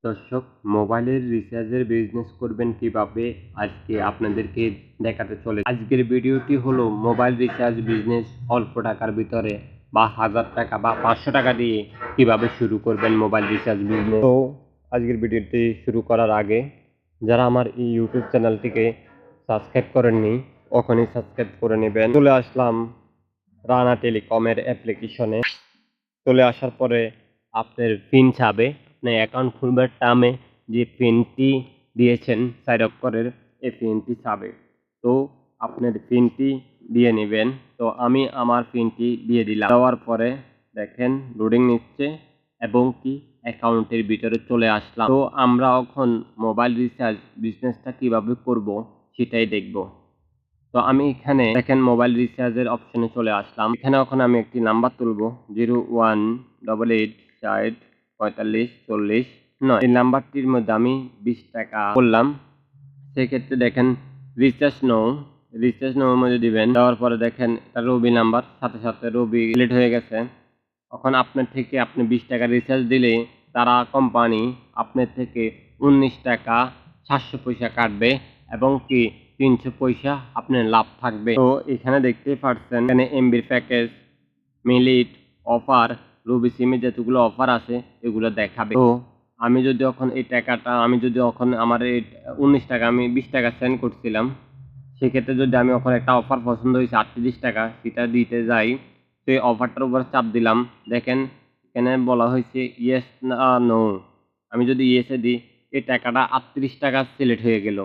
দর্শক, মোবাইলের রিচার্জের বিজনেস করবেন কিভাবে আজকে আপনাদেরকে দেখাতে চলে। আজকের ভিডিওটি হলো মোবাইল রিচার্জ বিজনেস অল্প টাকার ভিতরে বা 1000 টাকা বা 500 টাকা দিয়ে কিভাবে শুরু করবেন মোবাইল রিচার্জ বিজনেস। তো আজকের ভিডিওটি শুরু করার আগে যারা আমার এই ইউটিউব চ্যানেলটিকে সাবস্ক্রাইব করেননি ওখানেই সাবস্ক্রাইব করে নেবেন। চলে আসলাম রানা টেলিকমের অ্যাপ্লিকেশনে। চলে আসার পরে আপনার পিন চাবে, আপনি অ্যাকাউন্ট খুলবার টাইমে যে পিনটি দিয়েছেন 4 অক্ষরের এই পিনটি চাবে। তো আপনার পিনটি দিয়ে নেবেন। তো আমি আমার পিনটি দিয়ে দিলাম। দেওয়ার পরে দেখেন লোডিং নিচ্ছে এবং কি অ্যাকাউন্টের ভিতরে চলে আসলাম। তো আমরা এখন মোবাইল রিচার্জ বিজনেসটা কিভাবে করব সেটাই দেখব। তো আমি এখানে দেখেন মোবাইল রিচার্জের অপশনে চলে আসলাম। এখানে এখন আমি একটি নাম্বার তুলব 0188604540 এই নাম্বারটির মধ্যে আমি 20 টাকা বললাম। সেক্ষেত্রে দেখেন রিচার্জ নো মধ্যে দিবেন। দেওয়ার পরে দেখেন এটা রবি নাম্বার, সাথে সাথে রবি সিলেক্ট হয়ে গেছে। এখন আপনার থেকে আপনি 20 টাকা রিচার্জ দিলে তারা কোম্পানি আপনার থেকে 19 টাকা 700 পয়সা কাটবে এবং কি 300 পয়সা আপনার লাভ থাকবে। তো এখানে দেখতেই পাচ্ছেন এখানে এমবির প্যাকেজ, মিনিট, অফার, রবি সিমে যতগুলো অফার আছে এগুলো দেখাবে। তো আমি যদি এখন এই টাকাটা আমার এই 19 টাকা আমি 20 টাকা সেন্ড করছিলাম, সেক্ষেত্রে যদি আমি এখন একটা অফার পছন্দ হয়েছে 38 টাকা সেটা দিতে যাই, সেই অফারটার উপর চাপ দিলাম। দেখেন এখানে বলা হয়েছে ইয়েস না নো। আমি যদি ইয়েসে দিই এই টাকাটা 38 টাকা সিলেক্ট হয়ে গেল।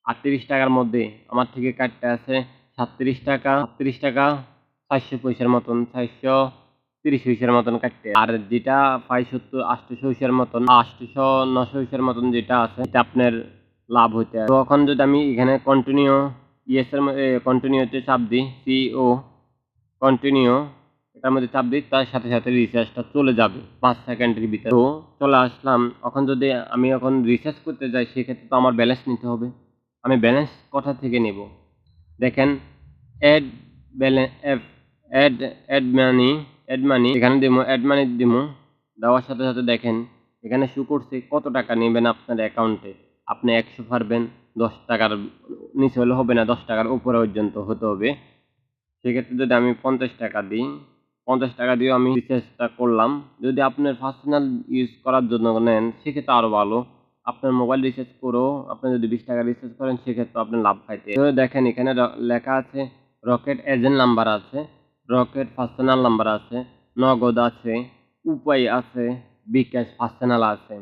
38 টাকার মধ্যে আমার থেকে কাটতে আছে 37 টাকা, 38 টাকা 400 পয়সার মতন, 430 পয়সার মতন কাটতে। আর যেটা 570 800 পয়সার মতন, 800 900 পয়সার মতন যেটা আছে এটা আপনার লাভ হইতে। তো এখন যদি আমি এখানে কন্টিনিউ ইয়েসের কন্টিনিউতে চাপ দিই, সিও কন্টিনিউ এটার মধ্যে চাপ দিই, তার সাথে সাথে রিচার্জটা চলে যাবে 5 সেকেন্ডের ভিতরে। তো চলে আসলাম। এখন যদি আমি এখন রিচার্জ করতে যাই সেক্ষেত্রে তো আমার ব্যালেন্স নিতে হবে। আমি ব্যালেন্স কোথা থেকে নেব? দেখেন add balance add add money এখানে দিমু, অ্যাড মানি দিমু। দেওয়ার সাথে সাথে দেখেন এখানে শো করছে কত টাকা নেবেন আপনার অ্যাকাউন্টে। আপনি 100 পারবেন, 10 টাকার নিচে হলে হবে না, 10 টাকার উপরে পর্যন্ত হতে হবে। সেক্ষেত্রে যদি আমি 50 টাকা দিই, 50 টাকা দিয়েও আমি রিচার্জটা করলাম। যদি আপনার পার্সোনাল ইউজ করার জন্য নেন সেক্ষেত্রে আরও ভালো। আপনার মোবাইল রিচার্জ করেও আপনি যদি 20 টাকা রিচার্জ করেন সেক্ষেত্রে আপনি লাভ পাইতে। তো দেখেন এখানে লেখা আছে রকেট এজেন্ট নাম্বার আছে, রকেট পার্সোনাল নাম্বার আছে, নগদ আছে, উপায় আছে, বিকাশ পার্সোনাল আছে।